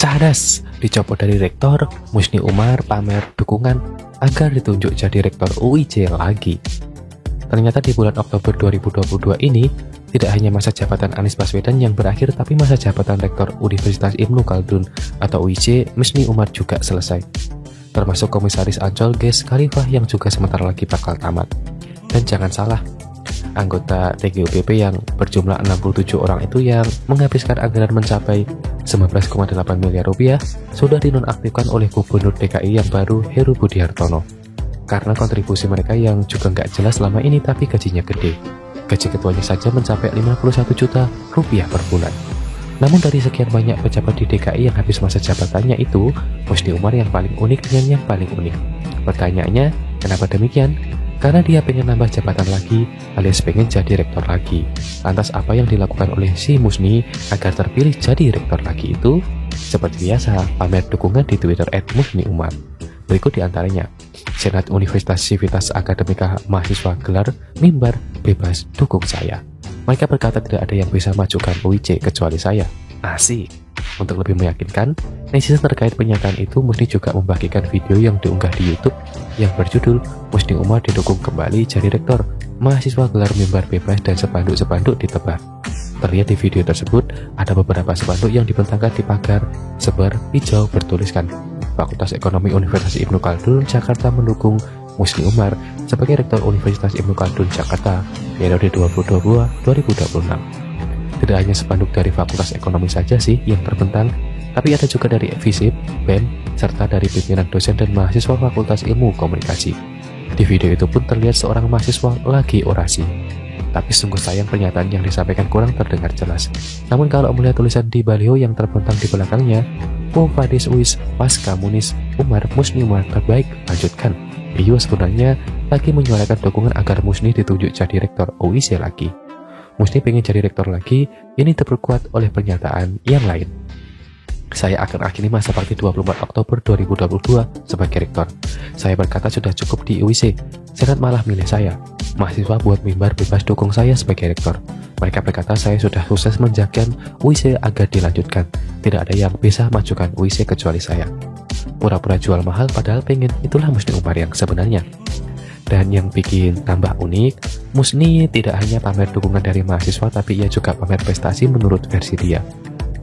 Cadas, dicopot dari rektor, Musni Umar pamer dukungan agar ditunjuk jadi rektor UIJ lagi. Ternyata di bulan Oktober 2022 ini, tidak hanya masa jabatan Anies Baswedan yang berakhir, tapi masa jabatan rektor Universitas Ibnu Khaldun atau UIJ, Musni Umar juga selesai. Termasuk komisaris Ancol Ges Khalifah yang juga sebentar lagi bakal tamat. Dan jangan salah, anggota TGUPP yang berjumlah 67 orang itu yang menghabiskan anggaran mencapai 19,8 miliar rupiah sudah dinonaktifkan oleh Gubernur DKI yang baru Heru Budi Hartono karena kontribusi mereka yang juga nggak jelas selama ini tapi gajinya gede. Gaji ketuanya saja mencapai 51 juta rupiah per bulan. Namun dari sekian banyak pejabat di DKI yang habis masa jabatannya itu, Musni Umar yang paling unik dengan yang paling unik. Pertanyaannya, kenapa demikian? Karena dia pengen nambah jabatan lagi, alias pengen jadi rektor lagi. Lantas apa yang dilakukan oleh si Musni agar terpilih jadi rektor lagi itu? Seperti biasa, pamer dukungan di Twitter @musniumar. Berikut diantaranya, Senat Universitas Civitas Akademika mahasiswa gelar mimbar bebas dukung saya. Mereka berkata tidak ada yang bisa majukan UIJ kecuali saya. Asik. Untuk lebih meyakinkan, netizen terkait pernyataan itu, Musni juga membagikan video yang diunggah di YouTube yang berjudul Musni Umar didukung kembali jadi rektor, mahasiswa gelar mimbar bebas dan spanduk-spanduk ditebang. Terlihat di video tersebut ada beberapa spanduk yang dibentangkan di pagar sebar hijau bertuliskan Fakultas Ekonomi Universitas Ibnu Khaldun Jakarta mendukung Musni Umar sebagai rektor Universitas Ibnu Khaldun Jakarta periode 2022-2026. Tidak hanya spanduk dari Fakultas Ekonomi saja sih yang terbentang, tapi ada juga dari FISIP, BEM, serta dari pimpinan dosen dan mahasiswa Fakultas Ilmu Komunikasi. Di video itu pun terlihat seorang mahasiswa lagi orasi. Tapi sungguh sayang pernyataan yang disampaikan kurang terdengar jelas. Namun kalau melihat tulisan di baliho yang terbentang di belakangnya, Fadis Uis, Pas Komunis, Umar, Musni Umar terbaik, lanjutkan. Bio sebenarnya lagi menyuarakan dukungan agar Musni ditunjuk jadi rektor UIJ lagi. Musni pengen jadi rektor lagi, ini diperkuat oleh pernyataan yang lain. Saya akan akhiri masa bakti 24 Oktober 2022 sebagai rektor. Saya berkata sudah cukup di UIJ, Senat malah milih saya. Mahasiswa buat mimbar bebas dukung saya sebagai rektor. Mereka berkata saya sudah sukses menjaga UIJ agar dilanjutkan. Tidak ada yang bisa majukan UIJ kecuali saya. Pura-pura jual mahal padahal pengen, itulah Musni Umar yang sebenarnya. Dan yang bikin tambah unik, Musni tidak hanya pamer dukungan dari mahasiswa, tapi ia juga pamer prestasi menurut versi dia.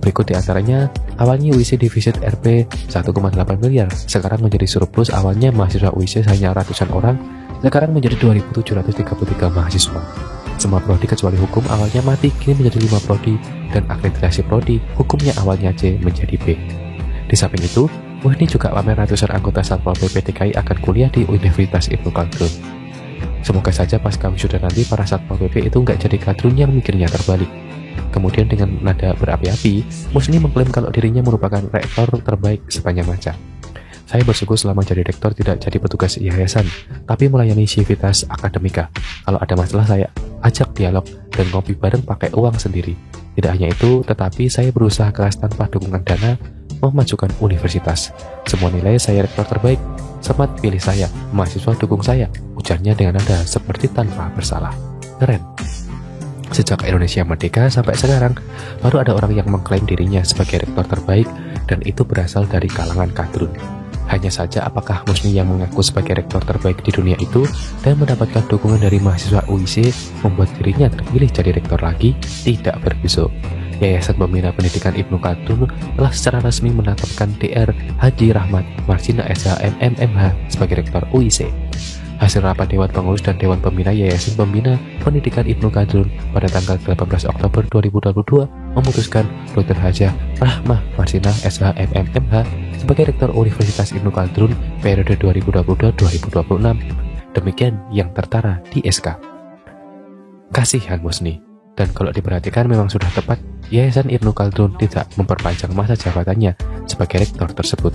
Berikut diantaranya, awalnya UIJ divisit Rp 1,8 miliar, sekarang menjadi surplus. Awalnya mahasiswa UIJ hanya ratusan orang, sekarang menjadi 2.733 mahasiswa. Semua prodi kecuali hukum awalnya mati, kini menjadi 5 prodi, dan akreditasi prodi, hukumnya awalnya C menjadi B. Di samping itu, Musni juga pamer ratusan anggota Satpol PP DKI akan kuliah di Universitas Ibnu Khaldun. Semoga saja pas kami sudah nanti para Satpol PP itu nggak jadi kadrun yang mikirnya terbalik. Kemudian dengan nada berapi-api, Musni mengklaim kalau dirinya merupakan rektor terbaik sepanjang masa. Saya bersyukur selama jadi rektor tidak jadi petugas yayasan, tapi melayani Civitas Akademika. Kalau ada masalah saya ajak dialog dan ngopi bareng pakai uang sendiri. Tidak hanya itu, tetapi saya berusaha keras tanpa dukungan dana memajukan universitas. Semua nilai saya rektor terbaik. Selamat pilih saya, mahasiswa dukung saya, ujarnya dengan nada seperti tanpa bersalah. Keren. Sejak Indonesia merdeka sampai sekarang, baru ada orang yang mengklaim dirinya sebagai rektor terbaik, dan itu berasal dari kalangan kadrun. Hanya saja apakah Musni yang mengaku sebagai rektor terbaik di dunia itu dan mendapatkan dukungan dari mahasiswa UIJ membuat dirinya terpilih jadi rektor lagi? Tidak berbisuk. Yayasan Pembina Pendidikan Ibnu Khaldun telah secara resmi menetapkan Dr. Haji Rahmat Marsina SH MMH sebagai rektor UIJ. Hasil rapat Dewan Pengurus dan Dewan Pembina Yayasan Pembina Pendidikan Ibnu Khaldun pada tanggal 18 Oktober 2022 memutuskan Dr. Haji Rahmat Marsina SH MMH sebagai rektor Universitas Ibnu Khaldun periode 2022-2026. Demikian yang tertera di SK. Kasihan Musni. Dan kalau diperhatikan memang sudah tepat, Yayasan Ibnu Khaldun tidak memperpanjang masa jabatannya sebagai rektor tersebut.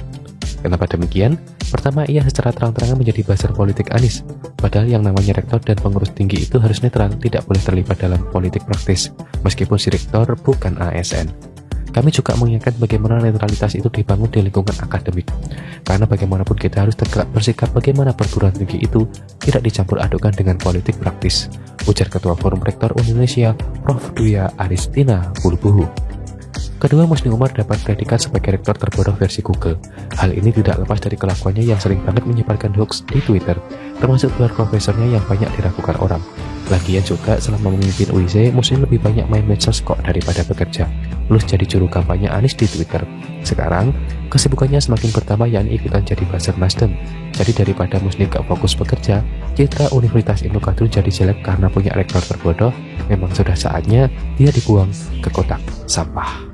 Kenapa demikian? Pertama, ia secara terang-terangan menjadi buzzer politik Anies. Padahal yang namanya rektor dan pengurus tinggi itu harus netral, tidak boleh terlibat dalam politik praktis, meskipun si rektor bukan ASN. Kami juga mengingatkan bagaimana netralitas itu dibangun di lingkungan akademik. Karena bagaimanapun kita harus tegak bersikap bagaimana perguruan tinggi itu tidak dicampur adukan dengan politik praktis, ujar Ketua Forum Rektor Indonesia, Prof. Duya Aristina Bulbuhu. Kedua, Musni Umar dapat predikat sebagai rektor terbodoh versi Google. Hal ini tidak lepas dari kelakuannya yang sering banget menyebarkan hoax di Twitter, termasuk gelar profesornya yang banyak diragukan orang. Lagian juga selama memimpin UIC, Musni lebih banyak main medsos kok daripada bekerja. Lulus jadi juru kampanye Anies di Twitter. Sekarang, kesibukannya semakin bertambah yakni ikutan jadi buzzer Nasdem. Jadi daripada Musni gak fokus bekerja, citra Universitas Indokatru jadi jelek karena punya rektor terbodoh, memang sudah saatnya dia dibuang ke kotak sampah.